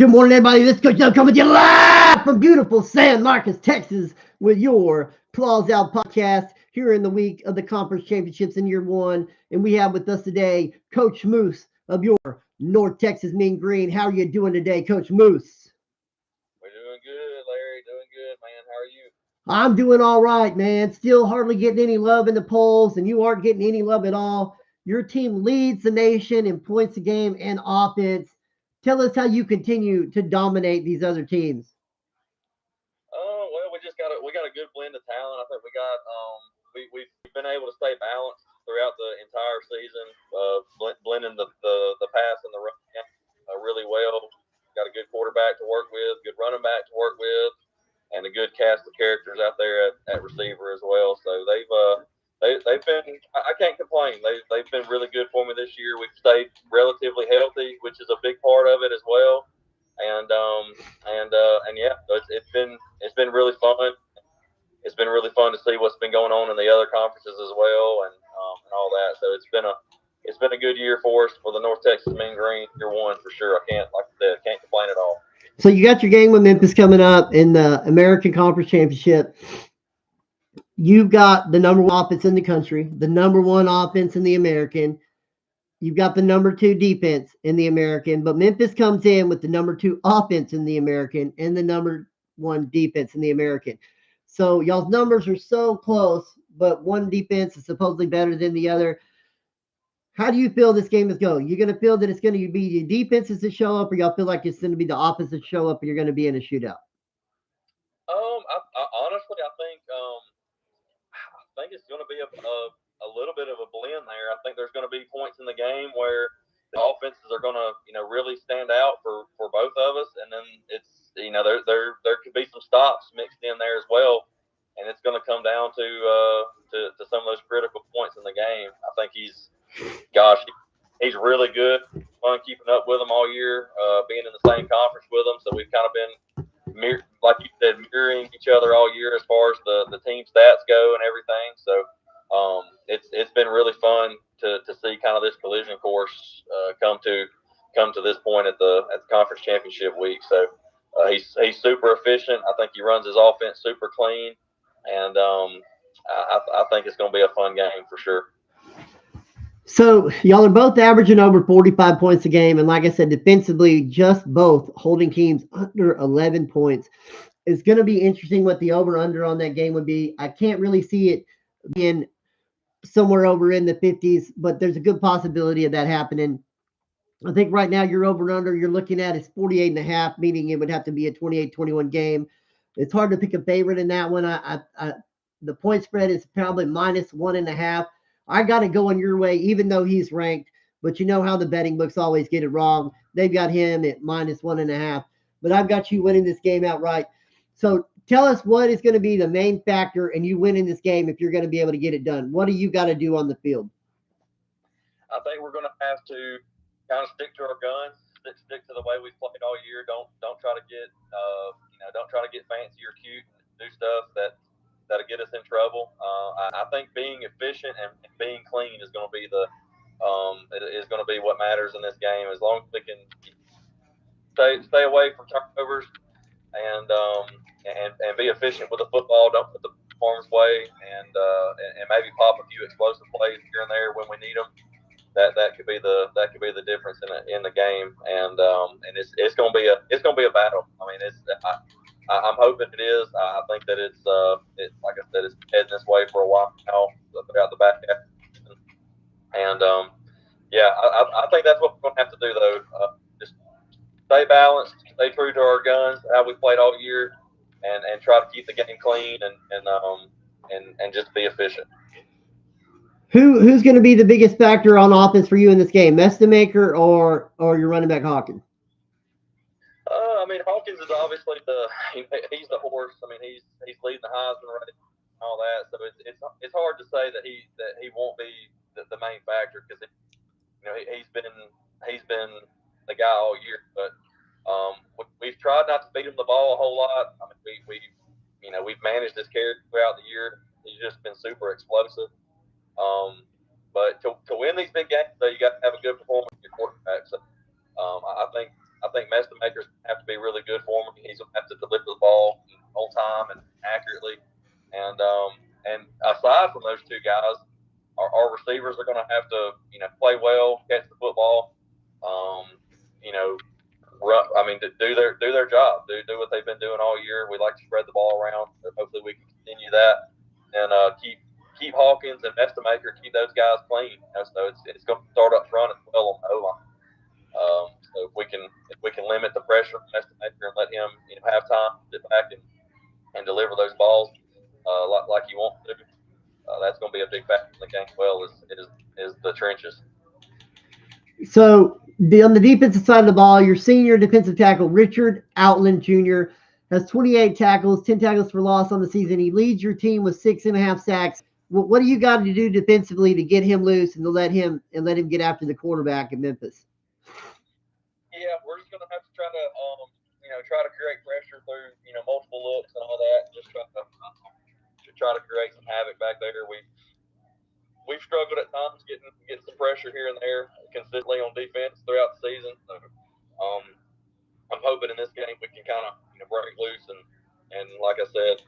Good morning, everybody. This is Coach Doug coming to you live from beautiful San Marcos, Texas, with your Claws Out podcast here in the week of the conference championships in year one. And we have with us today Coach Moose of your North Texas Mean Green. How are you doing today, Coach Moose? We're doing good, Larry. Doing good, man. How are you? I'm doing all right, man. Still hardly getting any love in the polls, and you aren't getting any love at all. Your team leads the nation in points a game and offense. Tell us how you continue to dominate these other teams. Oh well, we got a good blend of talent. I think we got we've been able to stay balanced throughout the entire season, blending the pass and the run really well. Got a good quarterback to work with, good running back to work with, and a good cast of characters out there at receiver as well. So they've been, I can't complain. They've been really good for me this year. We've stayed relatively healthy, which is a big part of it as well. And yeah, so it's been really fun. It's been really fun to see what's been going on in the other conferences as well, and all that. So it's been a good year for us for the North Texas Mean Green year one for sure. I can't, like I said, can't complain at all. So you got your game with Memphis coming up in the American Conference Championship. You've got the number one offense in the country, the number one offense in the American. You've got the number two defense in the American, but Memphis comes in with the number two offense in the American and the number one defense in the American. So y'all's numbers are so close, but one defense is supposedly better than the other. How do you feel this game is going? You're going to feel that it's going to be the defenses that show up, or y'all feel like it's going to be the opposite show up and you're going to be in a shootout? I honestly, I think it's going to be a little bit of a blend there. I think there's going to be points in the game where the offenses are going to, really stand out for both of us, and then it's, there could be some stops mixed in there as well, and it's going to come down to some of those critical points in the game. I think gosh, he's really good. Fun keeping up with him all year, being in the same conference with him, so we've kind of been like you said, mirroring each other all year as far as the team stats go and everything. So it's been really fun to see kind of this collision course come to this point at the conference championship week. So he's super efficient. I think he runs his offense super clean, and I think it's going to be a fun game for sure. So y'all are both averaging over 45 points a game, and like I said, defensively, just both holding teams under 11 points. It's going to be interesting what the over/under on that game would be. I can't really see it being somewhere over in the 50s, but there's a good possibility of that happening. I think right now your over/under you're looking at is 48 and a half, meaning it would have to be a 28-21 game. It's hard to pick a favorite in that one. The point spread is probably minus 1.5. I got it going your way, even though he's ranked. But you know how the betting books always get it wrong. They've got him at minus 1.5. But I've got you winning this game outright. So tell us what is going to be the main factor in you winning this game if you're going to be able to get it done. What do you got to do on the field? I think we're going to have to kind of stick to our guns, stick to the way we've played all year. Don't try to get don't try to get fancy or cute and do stuff that'll get us in trouble. I think being efficient and being clean is going to be is going to be what matters in this game. As long as we can stay away from turnovers and be efficient with the football, don't put the performance way, and maybe pop a few explosive plays here and there when we need them. That could be the difference in the game, and it's gonna be a battle. I mean, I'm hoping it is. I think that it's like I said, it's heading this way for a while now throughout the back half, and yeah, I think that's what we're gonna have to do though. Just stay balanced, stay true to our guns, how we played all year, and try to keep the game clean and just be efficient. Who's going to be the biggest factor on offense for you in this game, Mestamaker or your running back Hawkins? I mean, Hawkins is obviously he's the horse. I mean, he's leading the Heisman race and all that. So it's hard to say that he won't be the main factor because he's been the guy all year. But we've tried not to feed him the ball a whole lot. I mean, we've managed his character throughout the year. He's just been super explosive. But to win these big games, though, you got to have a good performance from your quarterback. So I think Mestamaker's have to be really good for him. He's going to have to deliver the ball on time and accurately. And aside from those two guys, our receivers are going to have to, play well, catch the football, you know, to do their job, do what they've been doing all year. We like to spread the ball around. So hopefully, we can continue that and keep Hawkins and Mestamaker, keep those guys clean. So it's going to start up front as well on the O line. So if we can limit the pressure on Mestamaker and let him have time to sit back and deliver those balls like he wants to, that's going to be a big factor in the game. Well, is the trenches. So on the defensive side of the ball, your senior defensive tackle Richard Outland Jr. has 28 tackles, 10 tackles for loss on the season. He leads your team with 6.5 sacks. What do you got to do defensively to get him loose and to let him get after the quarterback in Memphis? Yeah, we're just gonna have to try to create pressure through multiple looks and all that. Just try to create some havoc back there. We've struggled at times getting some pressure here and there consistently on defense throughout the season. So, I'm hoping in this game we can kind of break loose and like I said,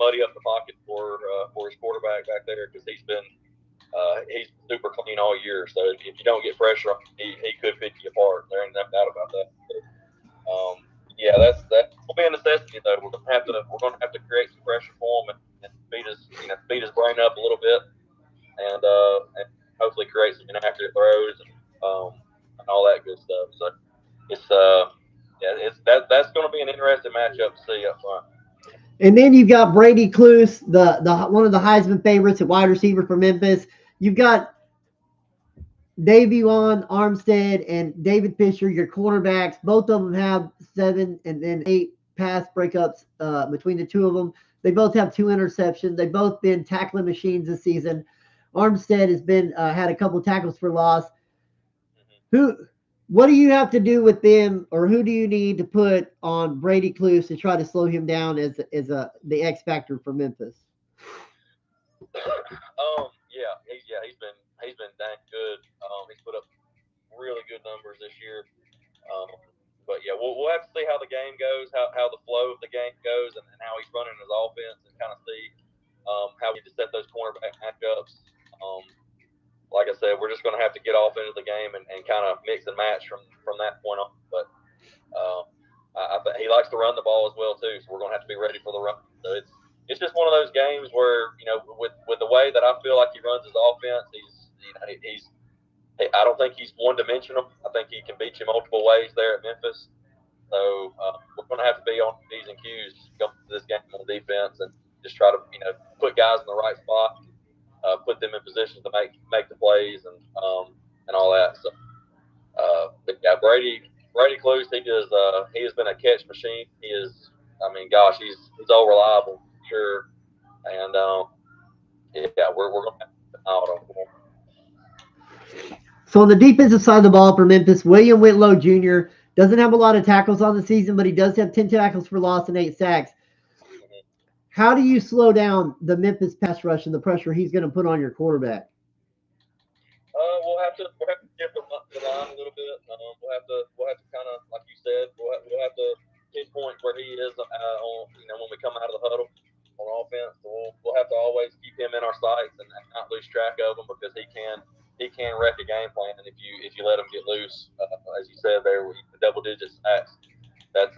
muddy up the pocket for his quarterback back there because he's super clean all year. So if you don't get pressure on him, he could pick you apart. There ain't no doubt about that. But, yeah, that's will be a necessity though. We're gonna have to create some pressure for him and beat his brain up a little bit and hopefully create some inaccurate throws and all that good stuff. So it's that's going to be an interesting matchup to see up front. And then you've got Brady Cluse, the one of the Heisman favorites at wide receiver for Memphis. You've got Davion Armstead and David Fisher, your quarterbacks. Both of them have 7 and then 8 pass breakups between the two of them. They both have 2 interceptions. They've both been tackling machines this season. Armstead has been had a couple tackles for loss. Who? What do you have to do with them, or who do you need to put on Brady Cluse to try to slow him down as the X factor for Memphis? He's been dang good. He's put up really good numbers this year. Um, but yeah, we'll have to see how the game goes, how the flow of the game goes, and how he's running his offense, and kind of see how we need to set those cornerback matchups. Like I said, we're just going to have to get off into the game and kind of mix and match from that point on. But he likes to run the ball as well too, so we're going to have to be ready for the run. So it's just one of those games where with the way that I feel like he runs his offense, he's I don't think he's one dimensional. I think he can beat you multiple ways there at Memphis. So we're going to have to be on P's and Q's going to this game on defense and just try to put guys in the right spot, put them in positions to make the plays and all that. So, but yeah, Brady Cluse, he has been a catch machine. He is, I mean, gosh, he's all reliable, sure. And yeah, we're going to have to keep an eye on him. So on the defensive side of the ball for Memphis, William Whitlow Jr. doesn't have a lot of tackles on the season, but he does have 10 tackles for loss and 8 sacks. Mm-hmm. How do you slow down the Memphis pass rush and the pressure he's going to put on your quarterback? We'll have to shift the line a little bit. We'll have to kind of, like you said, we'll have to pinpoint where he is on when we come out of the huddle on offense. So we'll have to always keep him in our sights and not lose track of him because he can wreck a game plan if you let him get loose. As you said there, with the double digit sacks. That's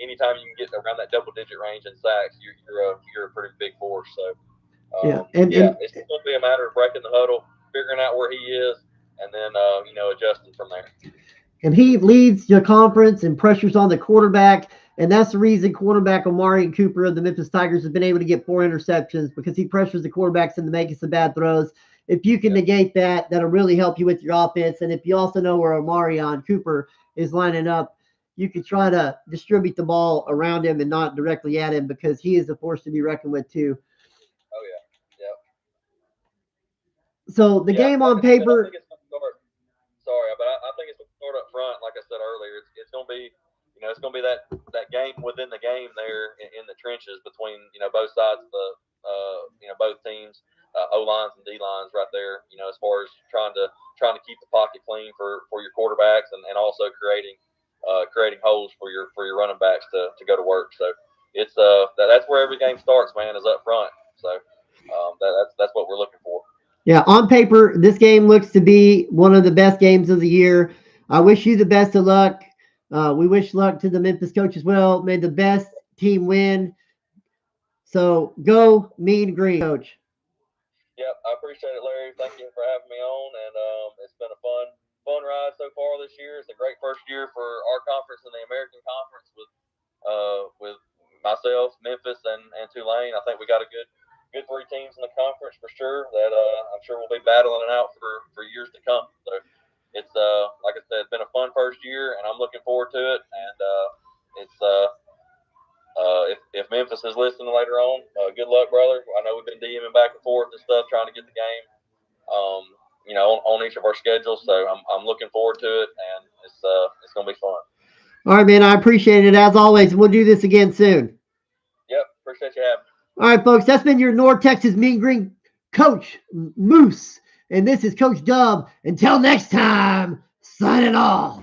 anytime you can get around that double digit range in sacks, you're a pretty big force. So Yeah, it's going to be a matter of breaking the huddle, figuring out where he is, and then adjusting from there. and he leads the conference and pressures on the quarterback. And that's the reason quarterback Amari Cooper of the Memphis Tigers has been able to get 4 interceptions because he pressures the quarterbacks into making some bad throws. If you can negate that, that'll really help you with your offense. And if you also know where Amari Cooper is lining up, you can try to distribute the ball around him and not directly at him because he is a force to be reckoned with too. Oh yeah, yeah. So the game like on paper. I think it's going to start. Sorry, but I think it's going to start up front. Like I said earlier, it's going to be it's going to be that game within the game there in the trenches between both sides of the both teams, O lines and D lines right there. As far as trying to keep the pocket clean for your quarterbacks and also creating creating holes for your running backs to go to work. So it's that's where every game starts, man, is up front. So that's what we're looking for. Yeah, on paper, this game looks to be one of the best games of the year. I wish you the best of luck. We wish luck to the Memphis coach as well. May the best team win. So go Mean Green, coach. Yep, I appreciate it, Larry. Thank you for having me on, and it's been a fun ride so far this year. It's a great first year for our conference and the American Conference with myself, Memphis, and Tulane. I think we got a good three teams in the conference for sure that I'm sure we'll be battling it out for years to come. So it's like I said, it's been a fun first year, and I'm looking forward to it. And it's if Memphis is listening later on, good luck, brother. I know we've been DMing back and forth and stuff, trying to get the game, on each of our schedules. So I'm looking forward to it, and it's gonna be fun. All right, man. I appreciate it as always. We'll do this again soon. Yep, appreciate you having me. All right, folks. That's been your North Texas Mean Green coach, Moose. And this is Coach Dub. Until next time, signing off.